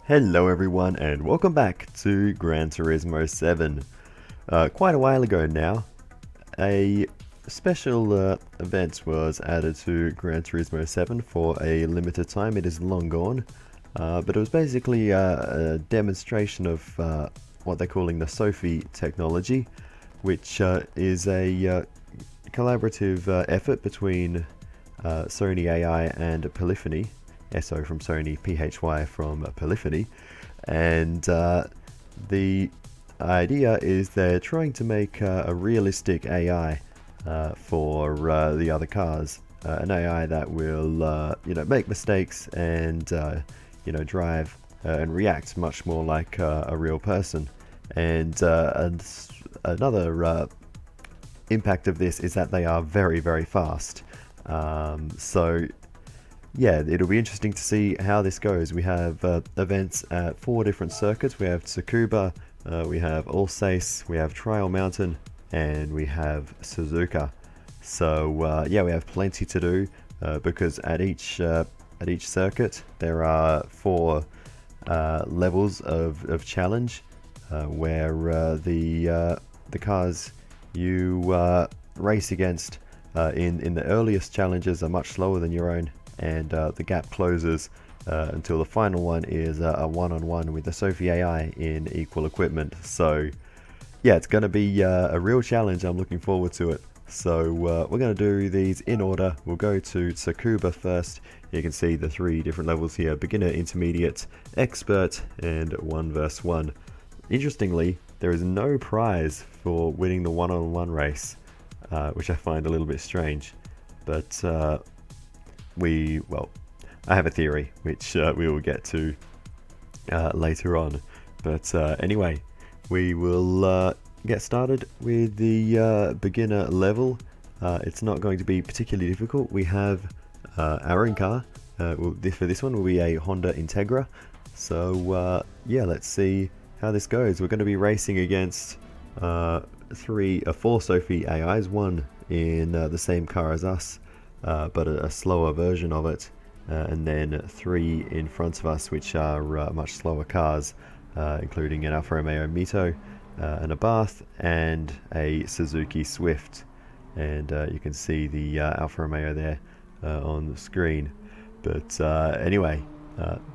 Hello everyone and welcome back to Gran Turismo 7. Quite a while ago now, a special event was added to Gran Turismo 7 for a limited time. It is long gone, but it was basically a demonstration of what they're calling the Sophy technology, which is a collaborative effort between Sony AI and Polyphony. SO from Sony, PHY from Polyphony, and the idea is they're trying to make a realistic AI for the other cars, an AI that will make mistakes and drive and react much more like a real person. And another impact of this is that they are very, very fast. So yeah, it'll be interesting to see how this goes. We have events at 4 different circuits. We have Tsukuba, we have Alsace, we have Trial Mountain, and we have Suzuka. So yeah, we have plenty to do because at each circuit there are 4 levels of challenge where the cars you race against in the earliest challenges are much slower than your own, and the gap closes until the final one is a one-on-one with the Sophy AI in equal equipment. So yeah, it's going to be a real challenge. I'm looking forward to it. So we're going to do these in order. We'll go to Tsukuba first. You can see the 3 different levels here: beginner, intermediate, expert, and 1 vs 1. Interestingly, there is no prize for winning the one-on-one race, which I find a little bit strange, but I have a theory which we will get to later on. But anyway, we will get started with the beginner level. It's not going to be particularly difficult. We have our own car. For this one will be a Honda Integra. So yeah, let's see how this goes. We're going to be racing against 4 Sophy AIs, one in the same car as us, but a slower version of it, and then 3 in front of us, which are much slower cars, including an Alfa Romeo Mito, an Abarth, and a Suzuki Swift. And you can see the Alfa Romeo there on the screen. But anyway,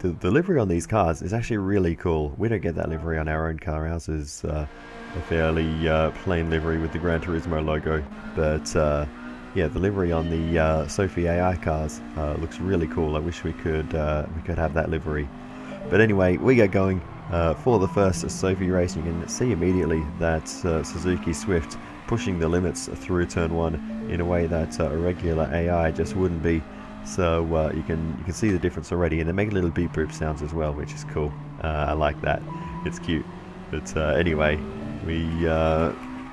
the livery on these cars is actually really cool. We don't get that livery on our own car. Ours is a fairly plain livery with the Gran Turismo logo, but yeah, the livery on the Sophy AI cars looks really cool. I wish we could have that livery. But anyway, we get going for the first Sophy race. You can see immediately that Suzuki Swift pushing the limits through turn 1 in a way that a regular AI just wouldn't be. So you can see the difference already, and they make little beep boop sounds as well, which is cool. I like that. It's cute. But anyway, we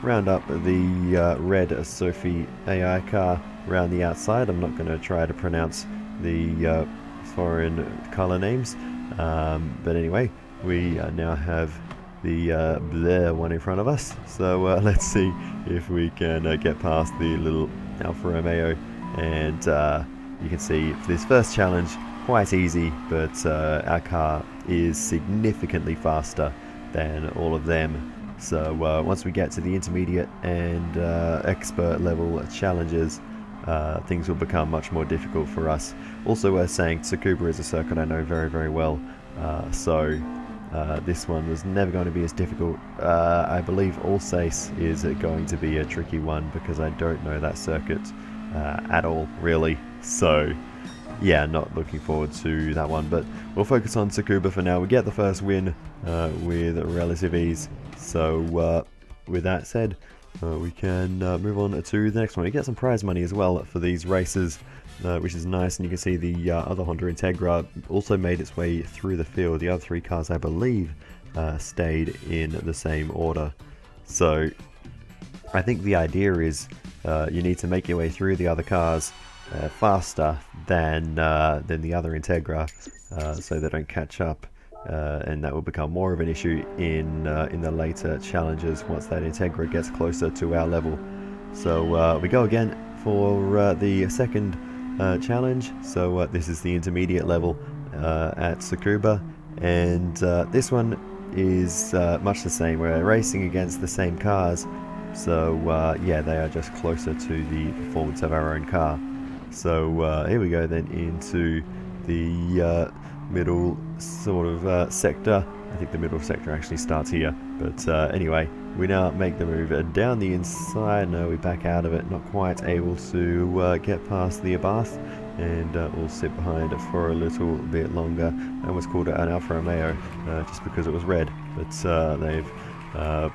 round up the red Sophy AI car around the outside. I'm not going to try to pronounce the foreign color names, but anyway, we now have the Blair one in front of us. So let's see if we can get past the little Alfa Romeo. And you can see for this first challenge, quite easy, but our car is significantly faster than all of them. So once we get to the intermediate and expert level challenges, things will become much more difficult for us. Also worth saying, Tsukuba is a circuit I know very, very well, so this one was never going to be as difficult. I believe Alsace is going to be a tricky one because I don't know that circuit at all, really. So yeah, not looking forward to that one, but we'll focus on Tsukuba for now. We get the first win with relative ease. So with that said, we can move on to the next one. We get some prize money as well for these races, which is nice. And you can see the other Honda Integra also made its way through the field. The other 3 cars, I believe, stayed in the same order. So I think the idea is you need to make your way through the other cars faster than the other Integra, so they don't catch up, and that will become more of an issue in the later challenges once that Integra gets closer to our level. So we go again for the second challenge. So this is the intermediate level at Tsukuba, and this one is much the same. We're racing against the same cars, so yeah, they are just closer to the performance of our own car. So here we go then into the middle sort of sector. I think the middle sector actually starts here, but anyway, we now make the move down the inside. No, we back out of it, not quite able to get past the Abarth, and we'll sit behind for a little bit longer. I almost called it an Alfa Romeo just because it was red, but they've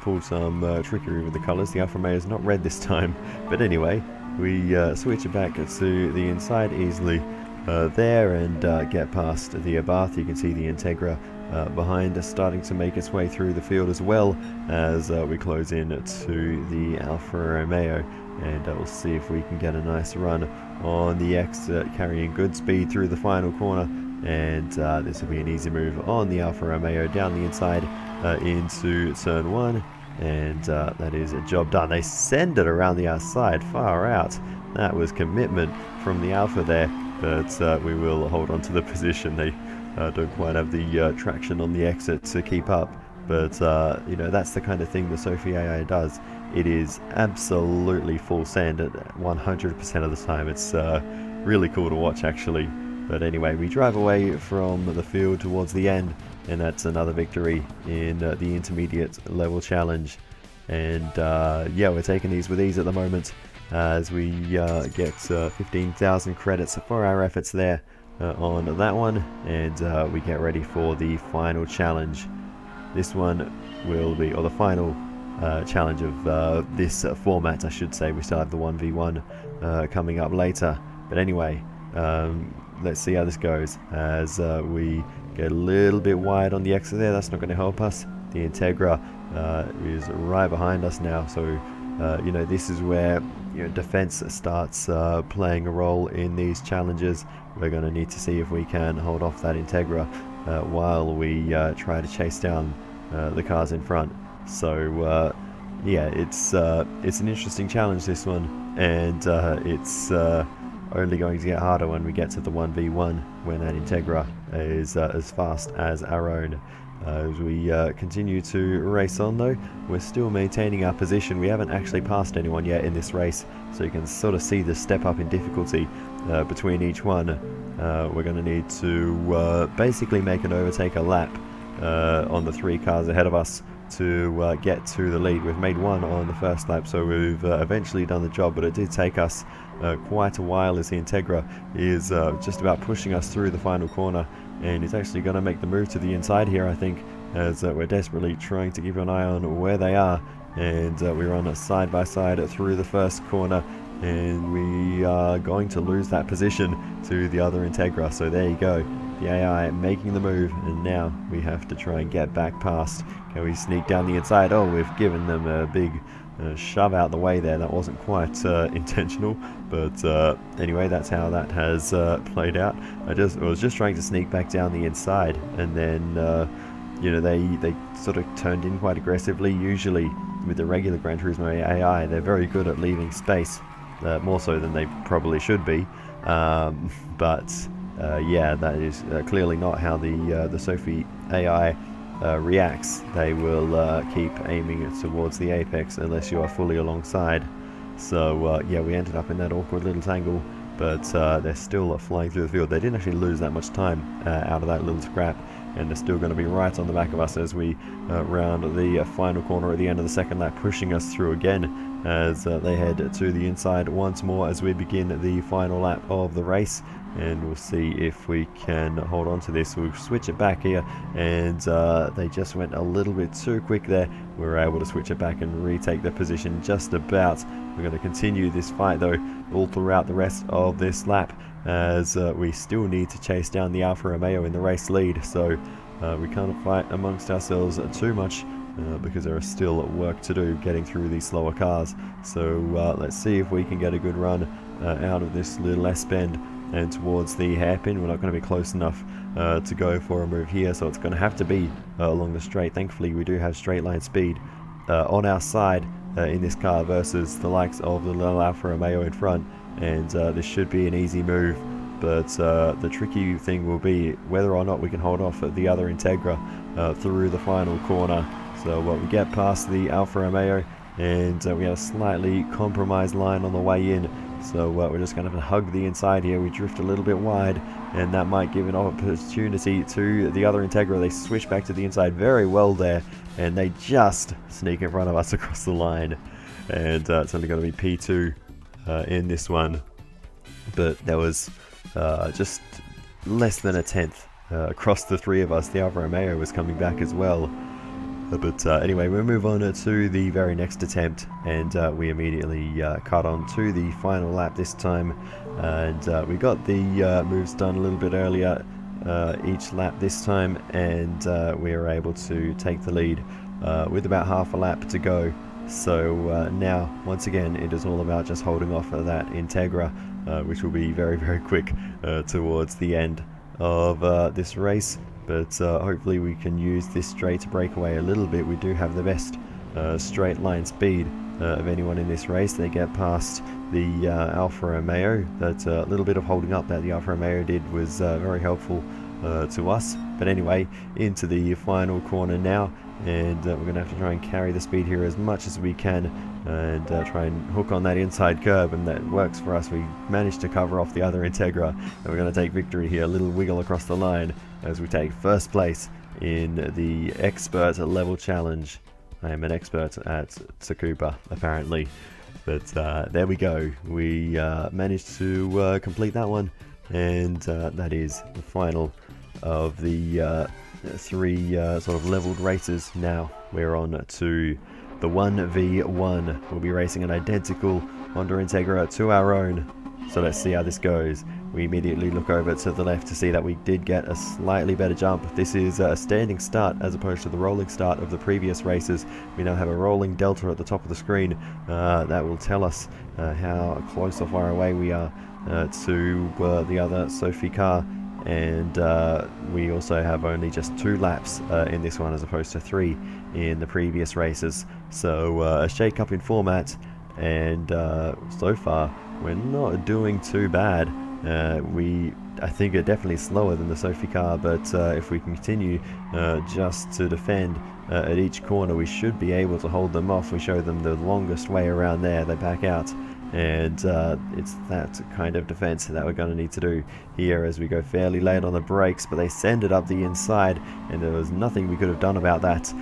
pulled some trickery with the colours. The Alfa Romeo is not red this time, but anyway, we switch it back to the inside easily there and get past the Abarth. You can see the Integra behind us starting to make its way through the field, as well as we close in to the Alfa Romeo, and we'll see if we can get a nice run on the exit, carrying good speed through the final corner, and this will be an easy move on the Alfa Romeo down the inside into turn 1, and that is a job done. They send it around the outside, far out. That was commitment from the Alfa there, but we will hold on to the position. They don't quite have the traction on the exit to keep up, but you know, that's the kind of thing the Sophy AI does. It is absolutely full send at 100% of the time. It's really cool to watch, actually. But anyway, we drive away from the field towards the end, and that's another victory in the intermediate level challenge. And yeah, we're taking these with ease at the moment, as we get 15,000 credits for our efforts there on that one, and we get ready for the final challenge. This one will be, or the final challenge of this format, I should say. We still have the 1v1 coming up later, but anyway, let's see how this goes, as we get a little bit wide on the exit there. That's not going to help us. The Integra is right behind us now, so you know, this is where, you know, defense starts playing a role in these challenges. We're going to need to see if we can hold off that Integra while we try to chase down the cars in front. So yeah, it's an interesting challenge, this one, and it's only going to get harder when we get to the 1v1, when that Integra is as fast as our own. As we continue to race on, though, we're still maintaining our position. We haven't actually passed anyone yet in this race, so you can sort of see the step up in difficulty between each one. We're going to need to basically make an overtake a lap on the 3 cars ahead of us to get to the lead. We've made 1 on the first lap, so we've eventually done the job, but it did take us quite a while, as the Integra is just about pushing us through the final corner, and it's actually going to make the move to the inside here, I think, as we're desperately trying to keep an eye on where they are, and we run side by side through the first corner, and we are going to lose that position to the other Integra. So there you go, the AI making the move, and now we have to try and get back past. Can we sneak down the inside? Oh, we've given them a big shove out the way there. That wasn't quite intentional, but anyway, that's how that has played out. I was just trying to sneak back down the inside, and then you know, they sort of turned in quite aggressively. Usually with the regular Gran Turismo AI, they're very good at leaving space, more so than they probably should be, but yeah, that is clearly not how the Sophy AI reacts. They will keep aiming towards the apex unless you are fully alongside. So yeah, we ended up in that awkward little tangle, but they're still flying through the field. They didn't actually lose that much time out of that little scrap, and they're still going to be right on the back of us as we round the final corner at the end of the second lap, pushing us through again as they head to the inside once more as we begin the final lap of the race. And we'll see if we can hold on to this. We'll switch it back here, and they just went a little bit too quick there. We were able to switch it back and retake the position just about. We're going to continue this fight, though, all throughout the rest of this lap, as we still need to chase down the Alfa Romeo in the race lead. So we can't fight amongst ourselves too much, because there is still work to do getting through these slower cars. So let's see if we can get a good run out of this little S-bend and towards the hairpin. We're not going to be close enough to go for a move here, so it's going to have to be along the straight. Thankfully, we do have straight line speed on our side in this car versus the likes of the little Alfa Romeo in front, and this should be an easy move. but the tricky thing will be whether or not we can hold off at the other Integra through the final corner. So we get past the Alfa Romeo, and we have a slightly compromised line on the way in. So we're just going to hug the inside here. We drift a little bit wide, and that might give an opportunity to the other Integra. They switch back to the inside very well there, and they just sneak in front of us across the line. And it's only going to be P2 in this one. But there was just less than a tenth across the three of us. The Alfa Romeo was coming back as well. But anyway, we'll move on to the very next attempt, and we immediately cut on to the final lap this time, and we got the moves done a little bit earlier each lap this time, and we were able to take the lead with about half a lap to go. So now, once again, it is all about just holding off of that Integra, which will be very, very quick towards the end of this race. But hopefully we can use this straight to break away a little bit. We do have the best straight line speed of anyone in this race. They get past the Alfa Romeo. That little bit of holding up that the Alfa Romeo did was very helpful to us. But anyway, into the final corner now, and we're going to have to try and carry the speed here as much as we can, and try and hook on that inside curb, and that works for us. We managed to cover off the other Integra, and we're going to take victory here. A little wiggle across the line as we take first place in the expert level challenge. I am an expert at Tsukuba, apparently. But there we go. We managed to complete that one, and that is the final of the three sort of leveled races. Now we're on to the 1v1. We'll be racing an identical Honda Integra to our own. So let's see how this goes. We immediately look over to the left to see that we did get a slightly better jump. This is a standing start as opposed to the rolling start of the previous races. We now have a rolling delta at the top of the screen that will tell us how close or far away we are to the other Sophy car. And we also have only just 2 laps in this one as opposed to 3 in the previous races. So a shake up in format, and so far we're not doing too bad. I think are definitely slower than the Sophy car, but if we continue just to defend at each corner, we should be able to hold them off. We show them the longest way around there, they back out, and it's that kind of defense that we're going to need to do here as we go fairly late on the brakes. But they send it up the inside, and there was nothing we could have done about that.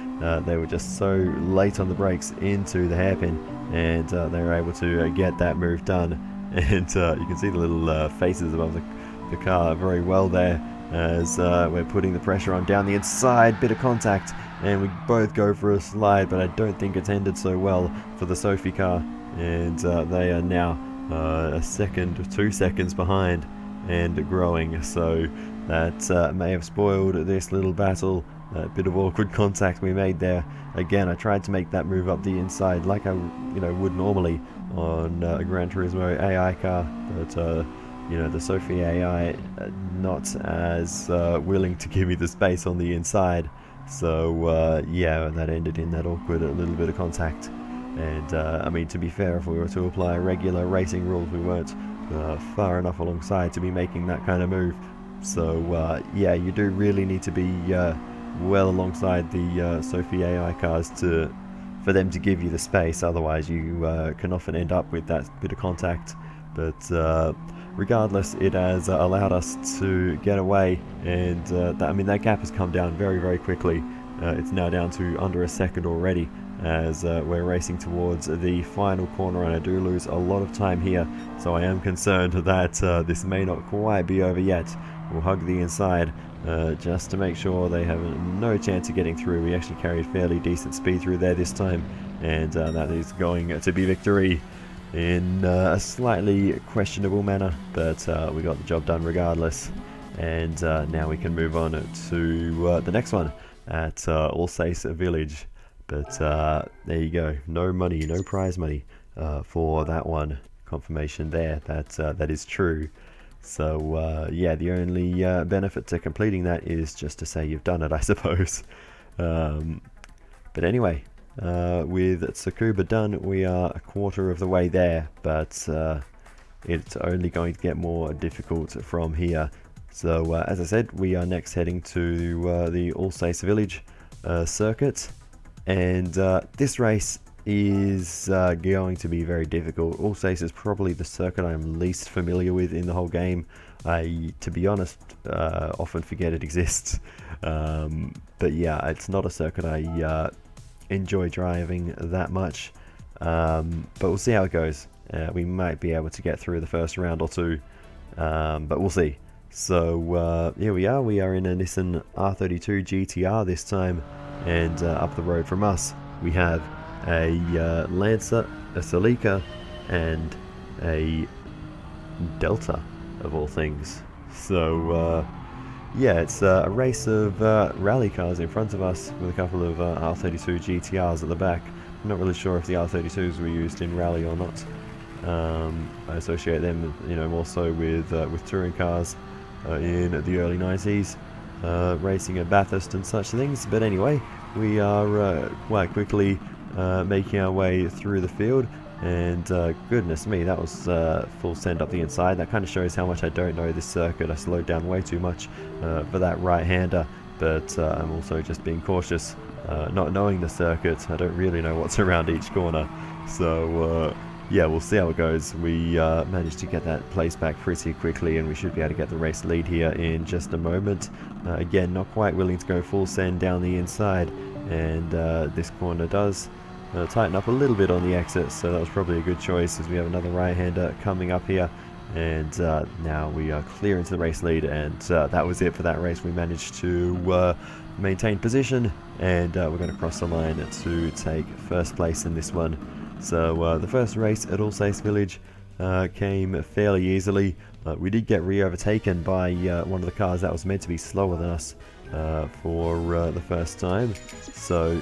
They were just so late on the brakes into the hairpin, and they were able to get that move done. And you can see the little faces above the car very well there as we're putting the pressure on down the inside. Bit of contact, and we both go for a slide, but I don't think it's ended so well for the Sophy car, and they are now a second, 2 seconds behind and growing. So that may have spoiled this little battle. A bit of awkward contact we made there. Again, I tried to make that move up the inside like I would normally on a Gran Turismo AI car, but the Sophy AI not as willing to give me the space on the inside. So yeah, that ended in that awkward little bit of contact. And I mean, to be fair, if we were to apply regular racing rules, we weren't far enough alongside to be making that kind of move. So yeah, you do really need to be well alongside the Sophy AI cars for them to give you the space. Otherwise you can often end up with that bit of contact. But regardless, it has allowed us to get away, and that gap has come down very, very quickly. It's now down to under a second already as we're racing towards the final corner, and I do lose a lot of time here, so I am concerned that this may not quite be over yet. We'll hug the inside just to make sure they have no chance of getting through. We actually carried fairly decent speed through there this time, and that is going to be victory in a slightly questionable manner, but we got the job done regardless. And now we can move on to the next one at Alsace Village. But there you go, no money, no prize money for that one. Confirmation there that is true. So yeah, the only benefit to completing that is just to say you've done it, I suppose. But anyway, with Tsukuba done, we are a quarter of the way there. But it's only going to get more difficult from here. So as I said, we are next heading to the Alsace Village circuit, and this race is going to be very difficult. Alsace is probably the circuit I'm least familiar with in the whole game. I, to be honest, often forget it exists. But yeah, it's not a circuit I enjoy driving that much. But we'll see how it goes. We might be able to get through the first round or two, but we'll see. So here we are in a Nissan R32 GTR this time, and up the road from us we have a Lancer, a Celica, and a Delta, of all things. So yeah, it's a race of rally cars in front of us with a couple of R32 GTRs at the back. I'm not really sure if the R32s were used in rally or not. I associate them, more so with touring cars in the early 90s, racing at Bathurst and such things. But anyway, we are quite quickly making our way through the field, and goodness me, that was full send up the inside. That kind of shows how much I don't know this circuit. I slowed down way too much for that right-hander, but I'm also just being cautious, not knowing the circuit. I don't really know what's around each corner, so yeah, we'll see how it goes. We managed to get that place back pretty quickly, and we should be able to get the race lead here in just a moment. Again, not quite willing to go full send down the inside, and this corner does tighten up a little bit on the exit, so that was probably a good choice, as we have another right-hander coming up here. And now we are clear into the race lead, and that was it for that race. We managed to maintain position, and we're going to cross the line to take first place in this one. So the first race at Alsace Village came fairly easily. We did get re-overtaken by one of the cars that was meant to be slower than us for the first time. So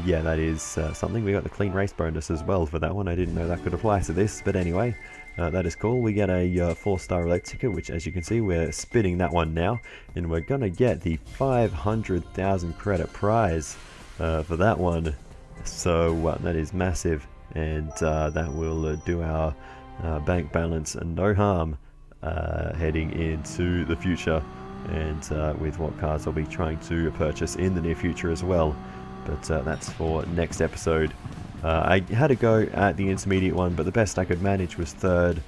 yeah, that is something. We got the clean race bonus as well for that one. I didn't know that could apply to this, but anyway, that is cool. We get a 4-star elect ticket, which, as you can see, we're spinning that one now, and we're gonna get the 500,000 credit prize for that one. So that is massive, and that will do our bank balance and no harm heading into the future, and with what cars I'll be trying to purchase in the near future as well. But that's for next episode. I had a go at the intermediate one, but the best I could manage was third,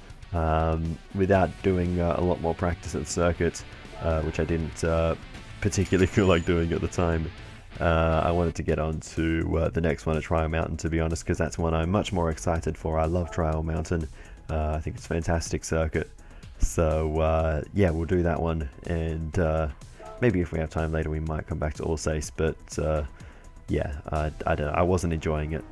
without doing a lot more practice at the circuit, which I didn't particularly feel like doing at the time. I wanted to get on to the next one at Trial Mountain, to be honest, because that's one I'm much more excited for. I love Trial Mountain. I think it's a fantastic circuit. So yeah, we'll do that one, and maybe if we have time later we might come back to Alsace, but yeah, I don't know, I wasn't enjoying it.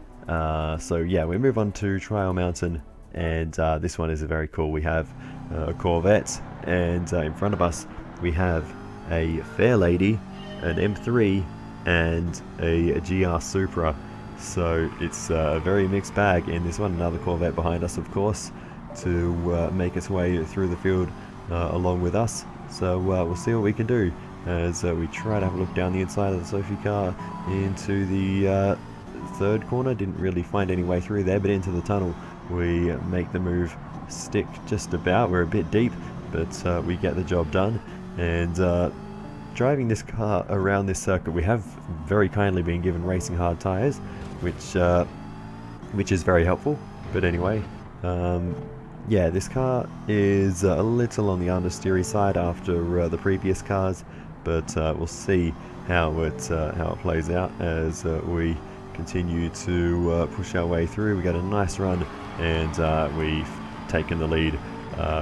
So yeah, we move on to Trial Mountain, and this one is very cool. We have a Corvette, and in front of us we have a Fairlady, an M3, and a GR Supra. So it's a very mixed bag in this one. Another Corvette behind us, of course, to make its way through the field along with us. So we'll see what we can do as we try to have a look down the inside of the Sophy car into the third corner. Didn't really find any way through there, but into the tunnel we make the move stick just about. We're a bit deep, but we get the job done. And driving this car around this circuit, we have very kindly been given racing hard tires, which is very helpful. But anyway, yeah, this car is a little on the understeery side after the previous cars, but we'll see how it plays out as we continue to push our way through. We got a nice run, and we've taken the lead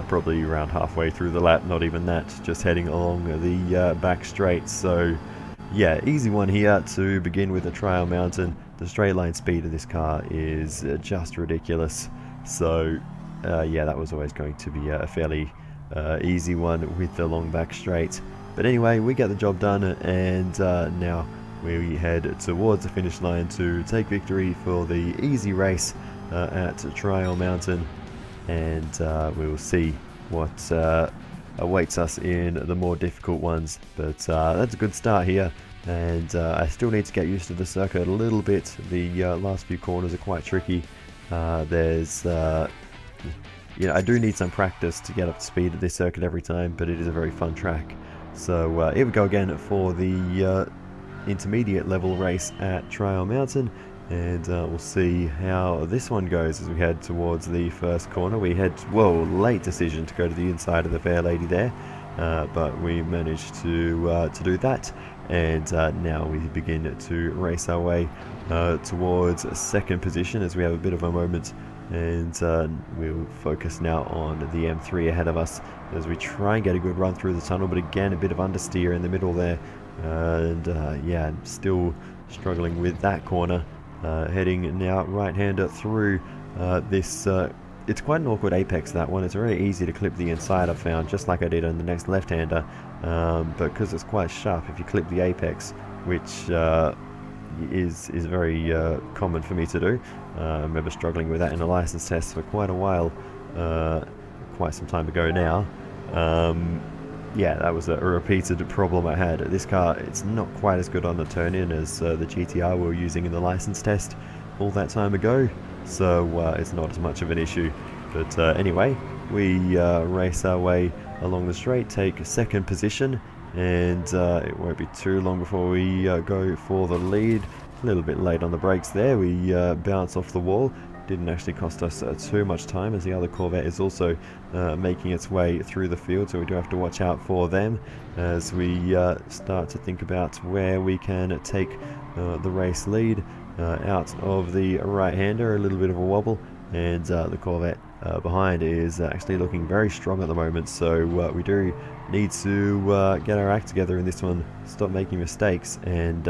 probably around halfway through the lap, not even that, just heading along the back straight. So yeah, easy one here to begin with the Trial Mountain. The straight line speed of this car is just ridiculous. So yeah, that was always going to be a fairly easy one with the long back straight. But anyway, we get the job done, and now we head towards the finish line to take victory for the easy race at Trial Mountain. And we will see what awaits us in the more difficult ones. But that's a good start here, and I still need to get used to the circuit a little bit. The last few corners are quite tricky. There's you know, I do need some practice to get up to speed at this circuit every time, but it is a very fun track. So here we go again for the intermediate level race at Trial Mountain, and we'll see how this one goes as we head towards the first corner. We had, whoa, late decision to go to the inside of the fair lady there, but we managed to do that, and now we begin to race our way towards second position as we have a bit of a moment, and we'll focus now on the M3 ahead of us as we try and get a good run through the tunnel, but again a bit of understeer in the middle there, and yeah, still struggling with that corner. Heading now right-hander through this, it's quite an awkward apex, that one. It's very easy to clip the inside, I've found, just like I did on the next left-hander, but because it's quite sharp if you clip the apex, which is very common for me to do. I remember struggling with that in a license test for quite a while, quite some time ago now. Yeah, that was a repeated problem I had. This car, it's not quite as good on the turn-in as the GTR we were using in the license test all that time ago, so it's not as much of an issue. But anyway, we race our way along the straight, take second position, and it won't be too long before we go for the lead. A little bit late on the brakes there, we bounce off the wall. Didn't actually cost us too much time, as the other Corvette is also making its way through the field, so we do have to watch out for them as we start to think about where we can take the race lead. Out of the right-hander, a little bit of a wobble, and the Corvette behind is actually looking very strong at the moment, so we do need to get our act together in this one, stop making mistakes, and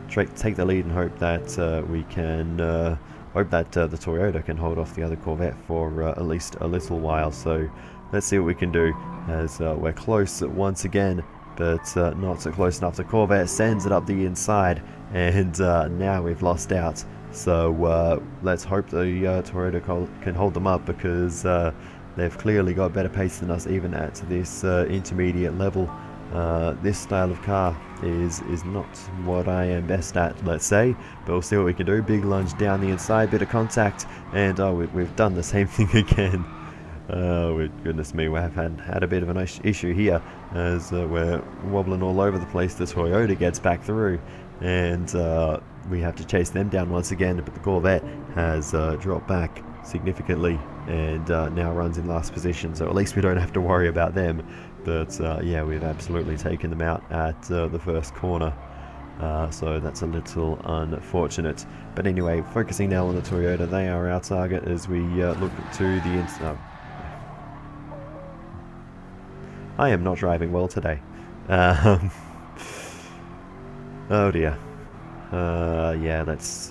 take the lead and hope that we can hope that the Toyota can hold off the other Corvette for at least a little while. So let's see what we can do, as we're close once again, but not so close enough. The Corvette sends it up the inside, and now we've lost out. So let's hope the Toyota can hold them up, because they've clearly got better pace than us even at this intermediate level. This style of car is not what I am best at, let's say, but we'll see what we can do. Big lunge down the inside, bit of contact, and we've done the same thing again. Goodness me, we have had a bit of an issue here, as we're wobbling all over the place. The Toyota gets back through, and we have to chase them down once again, but the Corvette has dropped back significantly, and now runs in last position, so at least we don't have to worry about them. But yeah, we've absolutely taken them out at the first corner, so that's a little unfortunate. But anyway, focusing now on the Toyota, they are our target as we look to the inside. I am not driving well today. Oh dear. Yeah, let's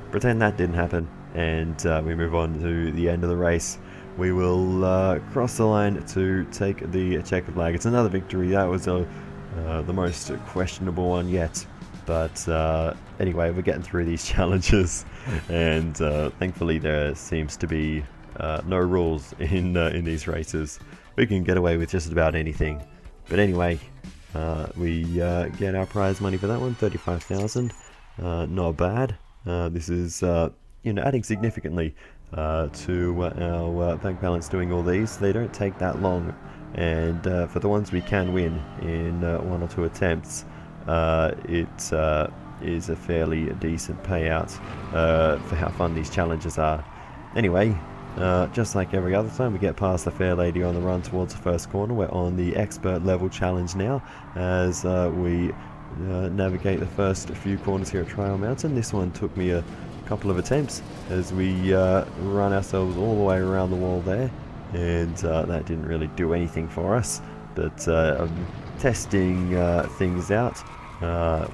pretend that didn't happen, and we move on to the end of the race. We will cross the line to take the checkered flag. It's another victory. That was the most questionable one yet, but anyway, we're getting through these challenges, and thankfully there seems to be no rules in these races. We can get away with just about anything. But anyway, we get our prize money for that one, 35,000. Not bad. This is adding significantly to our bank balance doing all these. They don't take that long, and for the ones we can win in 1 or 2 attempts, it is a fairly decent payout for how fun these challenges are. Anyway, just like every other time, we get past the fair lady on the run towards the first corner. We're on the expert level challenge now, as we navigate the first few corners here at Trial Mountain. This one took me a couple of attempts as we run ourselves all the way around the wall there, and that didn't really do anything for us. But I'm testing things out.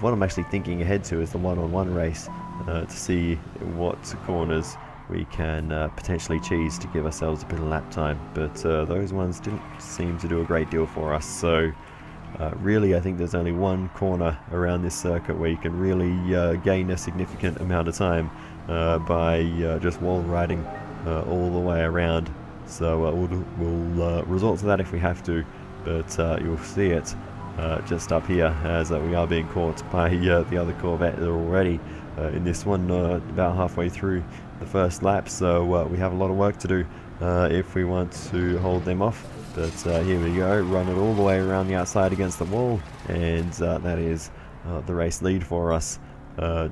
What I'm actually thinking ahead to is the one-on-one race, to see what corners we can potentially cheese to give ourselves a bit of lap time, but those ones didn't seem to do a great deal for us. So really, I think there's only one corner around this circuit where you can really gain a significant amount of time by just wall riding all the way around. So we'll resort to that if we have to, but you'll see it just up here, as we are being caught by the other Corvette already in this one, about halfway through the first lap. So we have a lot of work to do if we want to hold them off. But here we go, run it all the way around the outside against the wall, and that is the race lead for us,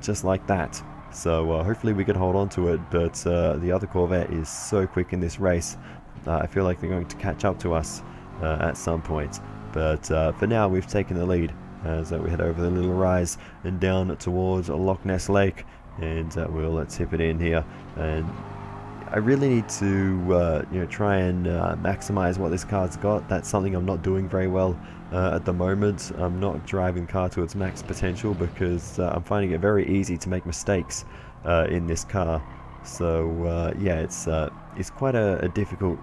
just like that. So hopefully we can hold on to it, but the other Corvette is so quick in this race. I feel like they're going to catch up to us at some point. But for now, we've taken the lead as we head over the little rise and down towards Loch Ness Lake, and we'll tip it in here. And I really need to try and maximize what this car's got. That's something I'm not doing very well at the moment. I'm not driving the car to its max potential because I'm finding it very easy to make mistakes in this car. So yeah, it's quite a difficult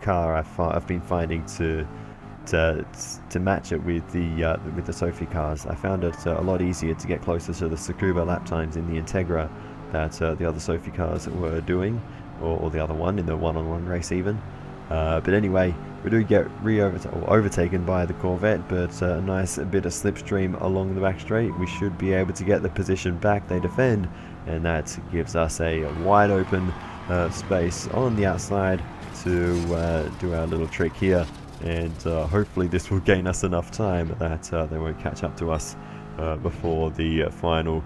car. I've been finding to match it with the Sophy cars. I found it a lot easier to get closer to the Tsukuba lap times in the Integra that the other Sophy cars were doing, or the other one in the one-on-one race even. But anyway, we do get overtaken by the Corvette, but a nice bit of slipstream along the back straight. We should be able to get the position back. They defend, and that gives us a wide open space on the outside to do our little trick here. And hopefully this will gain us enough time that they won't catch up to us before the final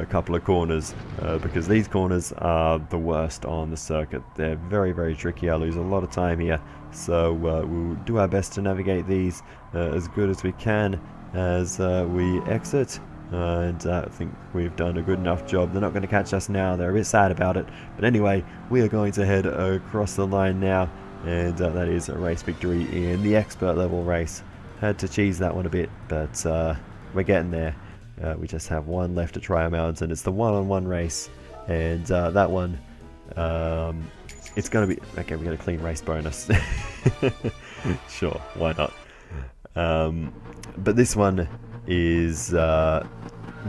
couple of corners, because these corners are the worst on the circuit. They're very, very tricky. I lose a lot of time here, so we'll do our best to navigate these as good as we can as we exit. And I think we've done a good enough job. They're not going to catch us now. They're a bit sad about it, but anyway, we are going to head across the line now, and that is a race victory in the expert level race. Had to cheese that one a bit, but we're getting there. We just have one left to try our mountain. It's the one-on-one race, and that one, it's going to be okay. We get a clean race bonus. Sure, why not? But this one is going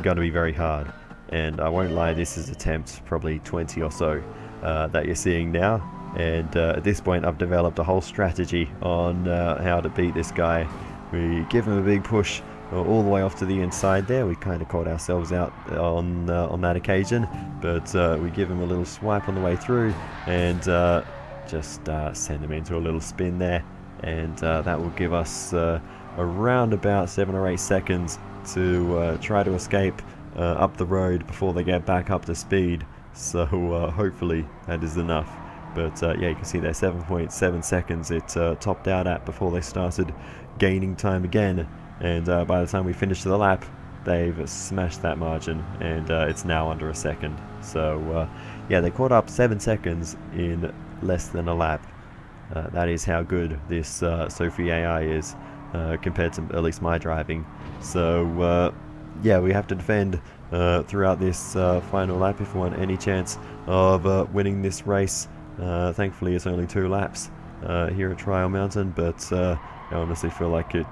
to be very hard, and I won't lie, this is attempt probably 20 or so that you're seeing now. And at this point, I've developed a whole strategy on how to beat this guy. We give him a big push all the way off to the inside there. We kind of caught ourselves out on that occasion, but we give him a little swipe on the way through, and just send him into a little spin there, and that will give us around about 7 or 8 seconds to try to escape up the road before they get back up to speed. So hopefully that is enough. But yeah, you can see there 7.7 seconds it topped out at before they started gaining time again. And by the time we finished the lap, they've smashed that margin, and it's now under a second. So yeah, they caught up 7 seconds in less than a lap. That is how good this Sophy AI is compared to at least my driving. So yeah, we have to defend throughout this final lap if we want any chance of winning this race. Thankfully it's only 2 laps here at Trial Mountain, but I honestly feel like it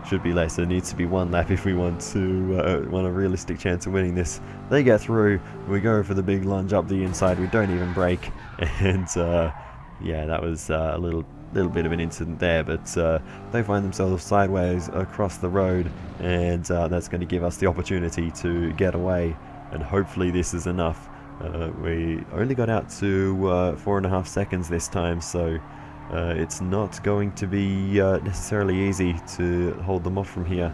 should be less. It needs to be 1 lap if we want a realistic chance of winning this. They get through, we go for the big lunge up the inside, we don't even brake, and yeah, that was a little bit of an incident there, but they find themselves sideways across the road, and that's going to give us the opportunity to get away, and hopefully this is enough. We only got out to 4.5 seconds this time, so it's not going to be necessarily easy to hold them off from here,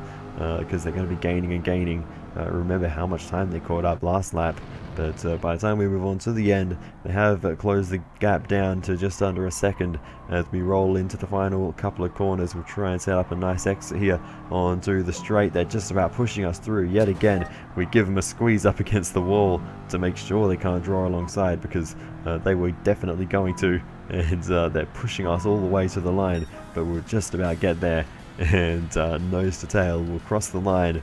because they're going to be gaining and gaining. Remember how much time they caught up last lap, but by the time we move on to the end, they have closed the gap down to just under a second. As we roll into the final couple of corners, we'll try and set up a nice exit here onto the straight. They're just about pushing us through yet again. We give them a squeeze up against the wall to make sure they can't draw alongside, because they were definitely going to, and they're pushing us all the way to the line, but we'll just about get there, and nose to tail we'll cross the line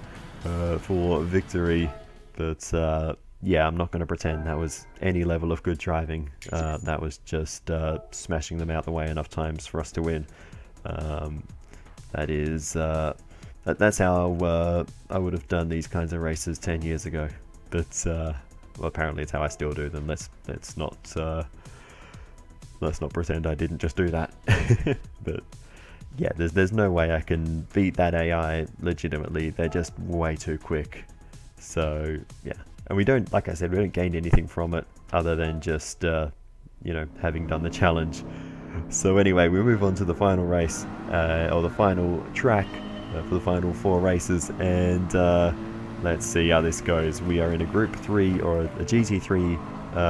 for victory. But yeah, I'm not going to pretend that was any level of good driving. That was just smashing them out the way enough times for us to win. That is that's how I would have done these kinds of races 10 years ago. But well, apparently it's how I still do them. Let's not pretend I didn't just do that. But yeah, there's no way I can beat that AI legitimately. They're just way too quick. So yeah, and we don't, like I said, we don't gain anything from it other than just you know, having done the challenge. So anyway, we move on to the final race, or the final track for the final 4 races, and let's see how this goes. We are in a Group 3 or a GT3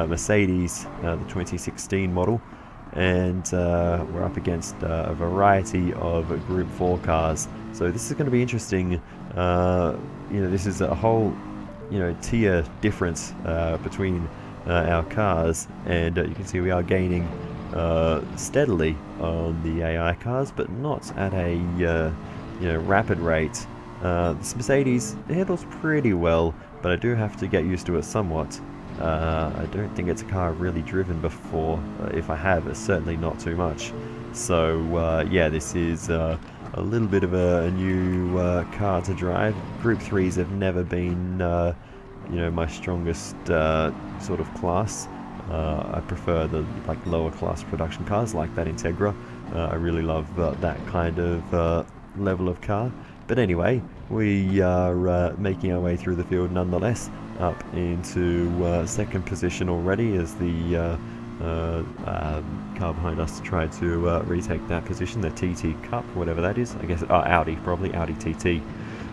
Mercedes, the 2016 model, and we're up against a variety of Group 4 cars. So this is going to be interesting. You know, this is a whole, you know, tier difference between our cars, and you can see we are gaining steadily on the AI cars, but not at a you know, rapid rate. This Mercedes handles pretty well, but I do have to get used to it somewhat. I don't think it's a car I've really driven before. If I have, it's certainly not too much. So yeah, this is a little bit of a new car to drive. Group 3s have never been you know, my strongest sort of class. I prefer the like lower class production cars like that Integra. I really love that kind of level of car. But anyway, we are making our way through the field nonetheless, up into second position already as the car behind us tried to retake that position, the TT Cup, whatever that is. I guess Audi, probably Audi TT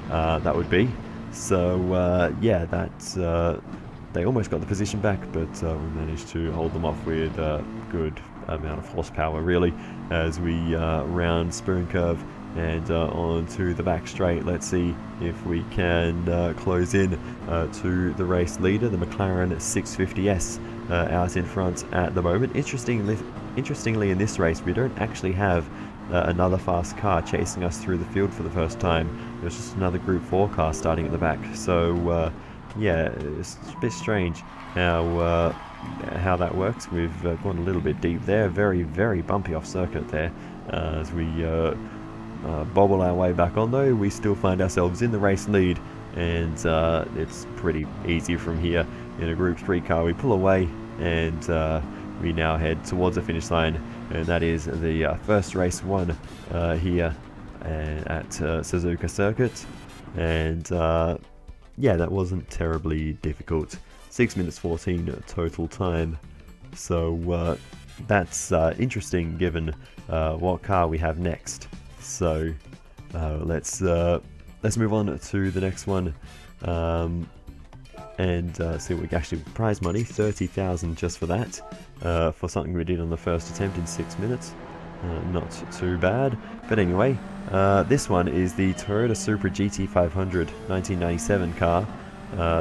that would be. So yeah, that's they almost got the position back, but we managed to hold them off with a good amount of horsepower, really, as we round Spoon Curve and onto the back straight. Let's see if we can close in to the race leader, the McLaren 650S, out in front at the moment. Interestingly, in this race, we don't actually have another fast car chasing us through the field for the first time. It was just another Group 4 car starting at the back. So yeah, it's a bit strange how that works. We've gone a little bit deep there, very bumpy off circuit there. As we bobble our way back on, though, we still find ourselves in the race lead, and it's pretty easy from here. In a Group 3 car, we pull away, and we now head towards the finish line, and that is the first race won here at Suzuka Circuit. And yeah, that wasn't terribly difficult. 6 minutes 14 total time. So that's interesting given what car we have next. So let's move on to the next one, and see what we can actually prize money. 30,000 just for that, for something we did on the first attempt in 6 minutes. Not too bad. But anyway, this one is the Toyota Supra GT500 1997 car.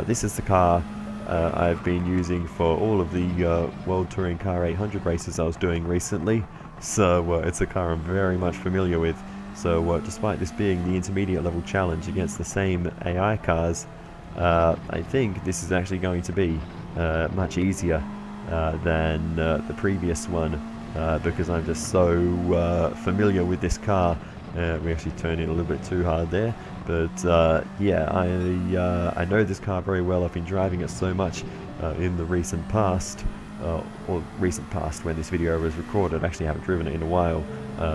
This is the car I've been using for all of the World Touring Car 800 races I was doing recently. So it's a car I'm very much familiar with. So despite this being the intermediate level challenge against the same AI cars, I think this is actually going to be much easier than the previous one, because I'm just so familiar with this car. We actually turned in a little bit too hard there, but yeah, I know this car very well. I've been driving it so much in the recent past, or recent past when this video was recorded. I actually haven't driven it in a while,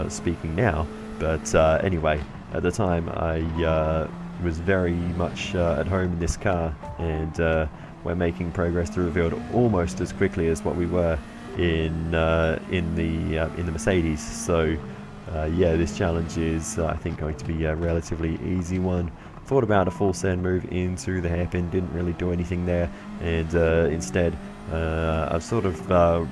speaking now, but anyway, at the time I was very much at home in this car, and we're making progress through the field almost as quickly as what we were in the Mercedes. So yeah, this challenge is I think going to be a relatively easy one. Thought about a full send move into the hairpin, didn't really do anything there, and instead I've sort of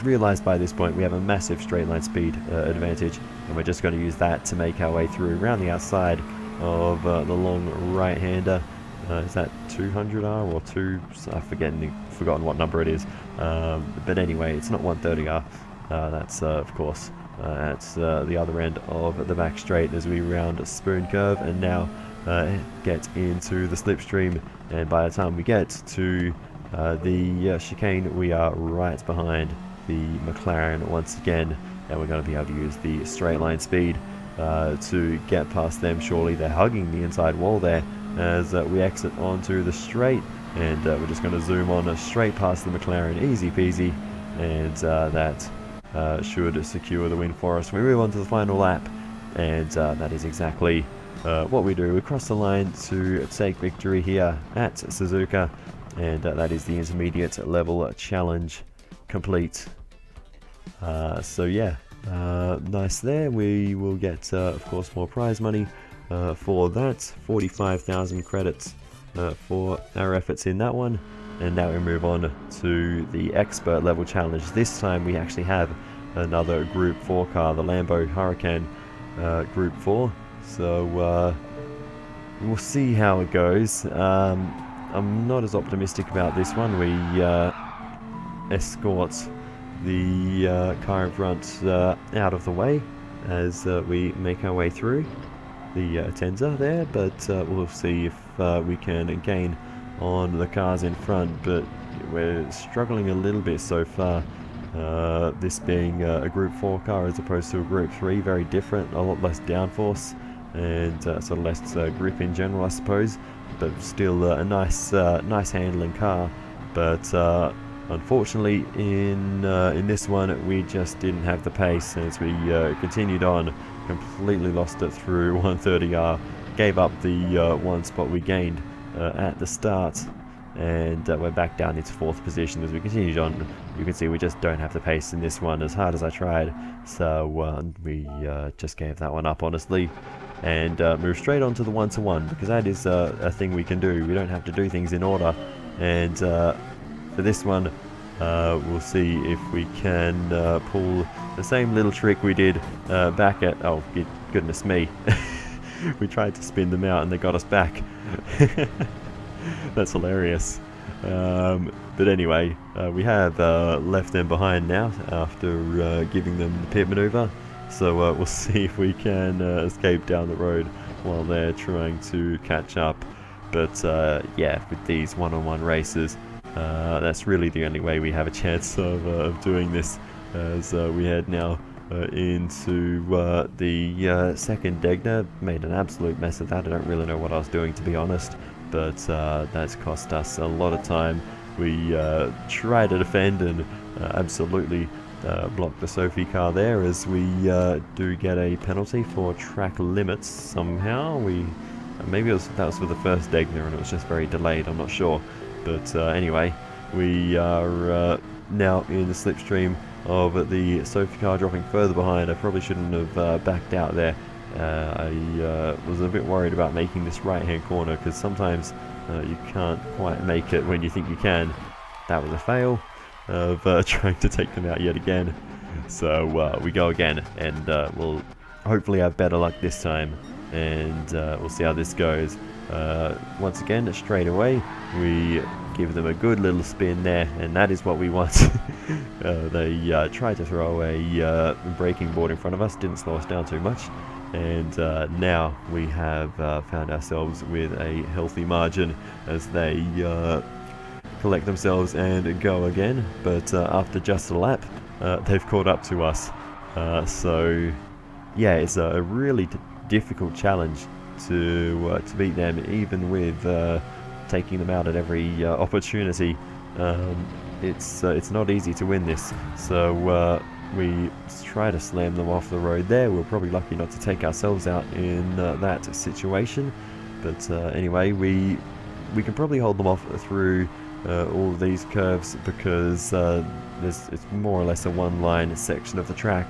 realized by this point we have a massive straight line speed advantage, and we're just going to use that to make our way through around the outside of the long right-hander. Is that 200R or 2? I've forgotten what number it is. But anyway, it's not 130R. That's of course at the other end of the back straight as we round a Spoon Curve, and now get into the slipstream. And by the time we get to the chicane, we are right behind the McLaren once again, and we're going to be able to use the straight line speed to get past them. Surely they're hugging the inside wall there as we exit onto the straight, and we're just going to zoom on straight past the McLaren, easy peasy, and that should secure the win for us. We move on to the final lap, and that is exactly what we do. We cross the line to take victory here at Suzuka, and that is the intermediate level challenge complete. So yeah, nice there. We will get, of course, more prize money for that. 45,000 credits for our efforts in that one. And now we move on to the expert level challenge. This time we actually have another Group 4 car, the Lambo Huracan Group 4. So we'll see how it goes. I'm not as optimistic about this one. We escort the car in front out of the way as we make our way through the Tenza there, but we'll see if we can gain on the cars in front, but we're struggling a little bit so far. This being a Group 4 car as opposed to a Group 3, very different, a lot less downforce and sort of less grip in general, I suppose, but still a nice handling car. But unfortunately in this one we just didn't have the pace as we continued on, completely lost it through 130R, gave up the one spot we gained at the start, and we're back down into 4th position as we continued on. You can see we just don't have the pace in this one as hard as I tried, so we just gave that one up, honestly, and move straight on to the 1-to-1, because that is a thing we can do. We don't have to do things in order, and for this one we'll see if we can pull the same little trick we did back at, oh goodness me, we tried to spin them out and they got us back. That's hilarious. But anyway, we have left them behind now after giving them the pit maneuver, so we'll see if we can escape down the road while they're trying to catch up. But yeah, with these one-on-one races, that's really the only way we have a chance of doing this, as we head now into the second Degner. Made an absolute mess of that. I don't really know what I was doing, to be honest, but that's cost us a lot of time. We try to defend and absolutely block the Sophy car there, as we do get a penalty for track limits somehow. Maybe that was for the first Degner and it was just very delayed, I'm not sure. But anyway, we are now in the slipstream of the Sophy car, dropping further behind. I probably shouldn't have backed out there. I was a bit worried about making this right hand corner, because sometimes you can't quite make it when you think you can. That was a fail of trying to take them out yet again. So we go again, and we'll hopefully have better luck this time, and we'll see how this goes. Once again, straight away we give them a good little spin there, and that is what we want. They tried to throw a braking board in front of us, didn't slow us down too much, and now we have found ourselves with a healthy margin as they collect themselves and go again. But after just a lap, they've caught up to us. So yeah, it's a really difficult challenge to beat them, even with taking them out at every opportunity. It's not easy to win this, so we try to slam them off the road there. We're probably lucky not to take ourselves out in that situation, but anyway, we can probably hold them off through all of these curves, because it's more or less a one-line section of the track.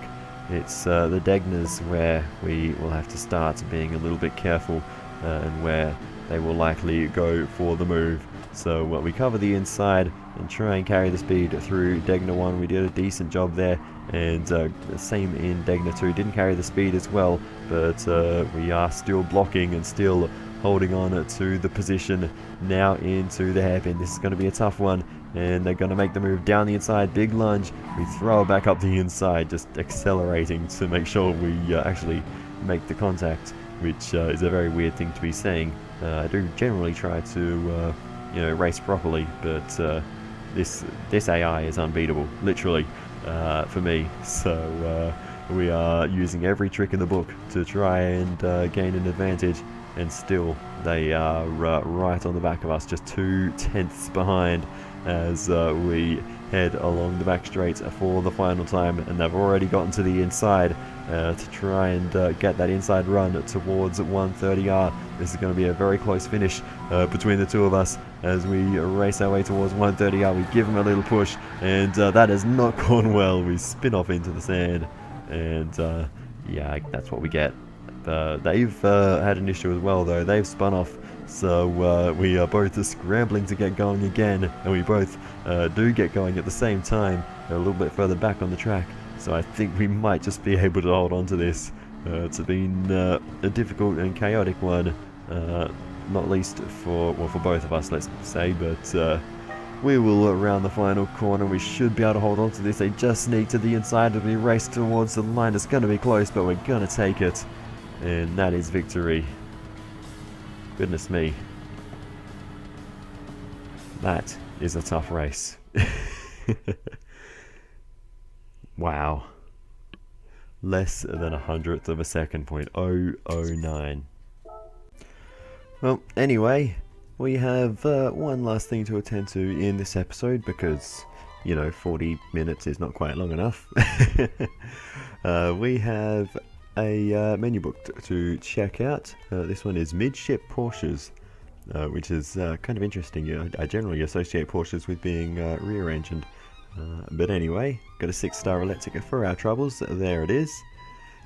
It's the Degners where we will have to start being a little bit careful, and where they will likely go for the move. So we cover the inside and try and carry the speed through Degner 1. We did a decent job there, and the same in Degner 2. Didn't carry the speed as well, but we are still blocking and still holding on to the position now into the hairpin. This is going to be a tough one, and they're going to make the move down the inside. Big lunge, we throw it back up the inside, just accelerating to make sure we actually make the contact, which is a very weird thing to be saying. I do generally try to race properly, but this AI is unbeatable, literally, for me. So we are using every trick in the book to try and gain an advantage, and still They are right on the back of us, just 2/10 behind as we head along the back straight for the final time, and they've already gotten to the inside to try and get that inside run towards 130R. This is going to be a very close finish between the two of us as we race our way towards 130R. We give them a little push, and that has not gone well. We spin off into the sand, and yeah, that's what we get. They've had an issue as well, though. They've spun off, so we are both scrambling to get going again, and we both do get going at the same time, a little bit further back on the track. So I think we might just be able to hold on to this. It's been a difficult and chaotic one, not least for both of us, let's say, but we will round the final corner. We should be able to hold on to this. They just sneak to the inside as we race towards the line. It's going to be close, but we're going to take it. And that is victory. Goodness me. That is a tough race. Wow. Less than 100th of a second, 0.009. Well, anyway, we have one last thing to attend to in this episode because, you know, 40 minutes is not quite long enough. We have a menu book to check out. This one is Midship Porsches, which is kind of interesting. I generally associate Porsches with being rear-engined, but anyway, got a 6-star electric for our troubles. There it is,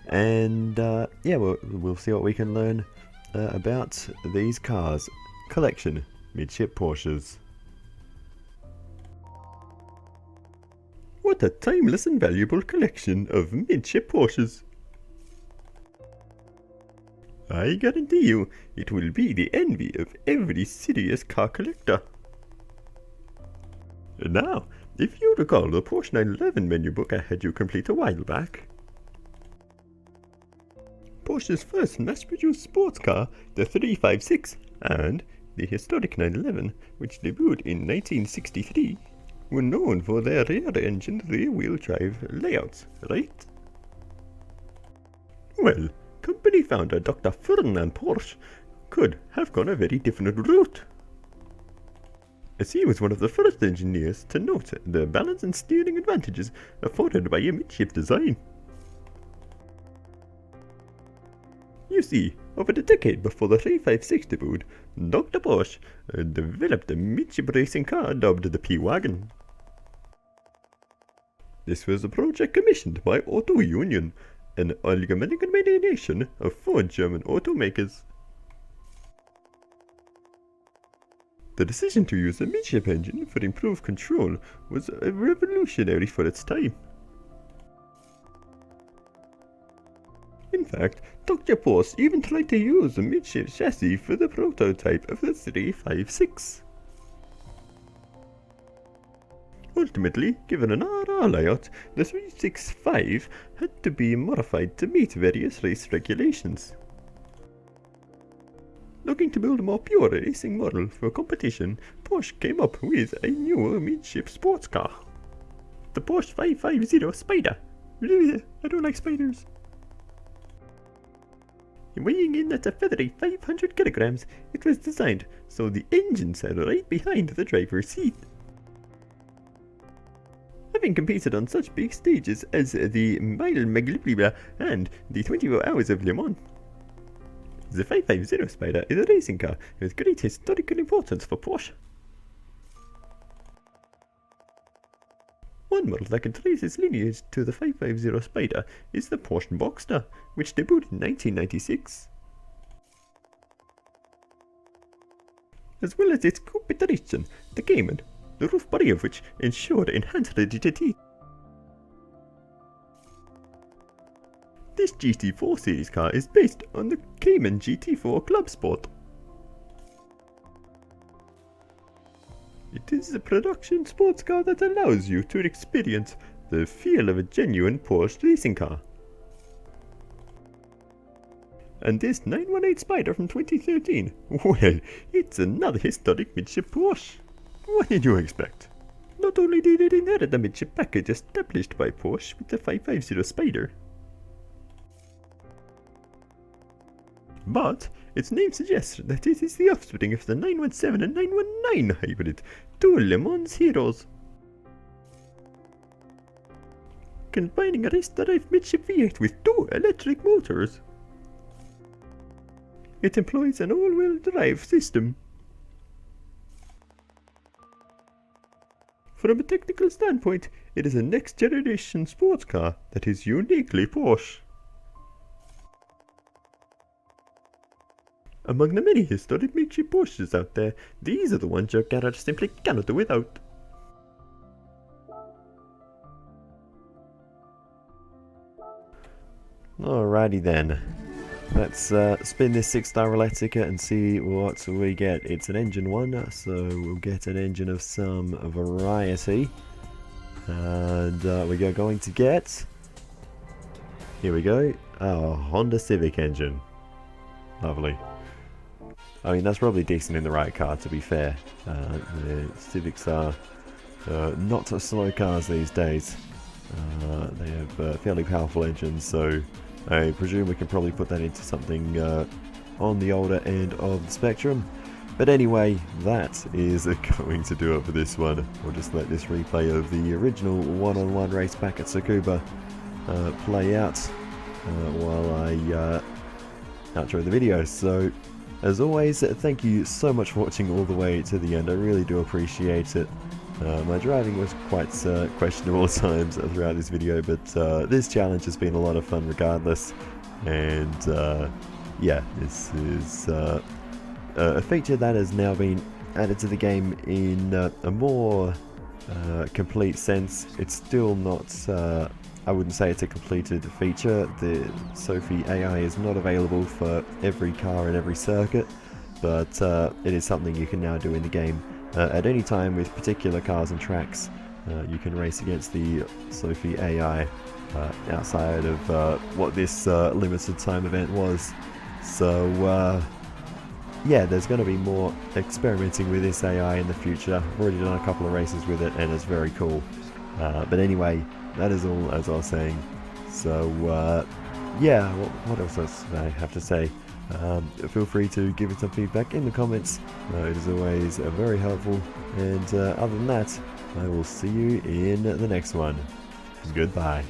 and yeah, we'll see what we can learn about these cars. Collection Midship Porsches. What a timeless and valuable collection of midship Porsches. I guarantee you, it will be the envy of every serious car collector. Now, if you recall the Porsche 911 menu book I had you complete a while back, Porsche's first mass-produced sports car, the 356, and the historic 911, which debuted in 1963, were known for their rear-engine, rear-wheel drive layouts, right? Well, company founder Dr. Ferdinand Porsche could have gone a very different route, as he was one of the first engineers to note the balance and steering advantages afforded by a midship design. You see, over the decade before the 356 debuted, Dr. Porsche developed a midship racing car dubbed the P-Wagon. This was a project commissioned by Auto Union, an amalgamation of 4 German automakers. The decision to use a midship engine for improved control was revolutionary for its time. In fact, Dr. Porsche even tried to use a midship chassis for the prototype of the 356. Ultimately, given an RR layout, the 365 had to be modified to meet various race regulations. Looking to build a more pure racing model for competition, Porsche came up with a newer midship sports car, the Porsche 550 Spider. I don't like spiders. Weighing in at a feathery 500 kilograms, it was designed so the engine sat right behind the driver's seat. Having competed on such big stages as the Mile Magliba and the 24 Hours of Le Mans, the 550 Spider is a racing car with great historical importance for Porsche. One model that can trace its lineage to the 550 Spider is the Porsche Boxster, which debuted in 1996. As well as its competition, the Cayman, the roof body of which ensured enhanced rigidity. This GT4 series car is based on the Cayman GT4 Club Sport. It is a production sports car that allows you to experience the feel of a genuine Porsche racing car. And this 918 Spider from 2013, well, it's another historic midship Porsche. What did you expect? Not only did it inherit the midship package established by Porsche with the 550 Spider, but Its name suggests that it is the offspring of the 917 and 919 hybrid, two Le Mans heroes. Combining a race-derived midship V8 with two electric motors. It employs an all-wheel drive system. From a technical standpoint, it is a next-generation sports car that is uniquely Porsche. Among the many historic midship Porsches out there, these are the ones your garage simply cannot do without. Alrighty then. Let's spin this 6-star roulette ticket and see what we get. It's an engine one, so we'll get an engine of some variety. And we are going to get... Here we go. Oh, Honda Civic engine. Lovely. I mean, that's probably decent in the right car, to be fair. The Civics are not slow cars these days. They have fairly powerful engines, so I presume we can probably put that into something on the older end of the spectrum. But anyway, that is going to do it for this one. We'll just let this replay of the original one-on-one race back at Tsukuba play out while I outro the video. So, as always, thank you so much for watching all the way to the end. I really do appreciate it. My driving was quite questionable at times throughout this video, but this challenge has been a lot of fun regardless. And yeah, this is a feature that has now been added to the game in a more complete sense. It's still not, I wouldn't say it's a completed feature. The Sophy AI is not available for every car and every circuit, but it is something you can now do in the game. At any time with particular cars and tracks, you can race against the Sophy AI outside of what this limited time event was. So yeah, there's going to be more experimenting with this AI in the future. I've already done a couple of races with it and it's very cool. But anyway, that is all as I was saying. So yeah, what else does I have to say? Feel free to give it some feedback in the comments. It is always very helpful. And other than that, I will see you in the next one. Goodbye.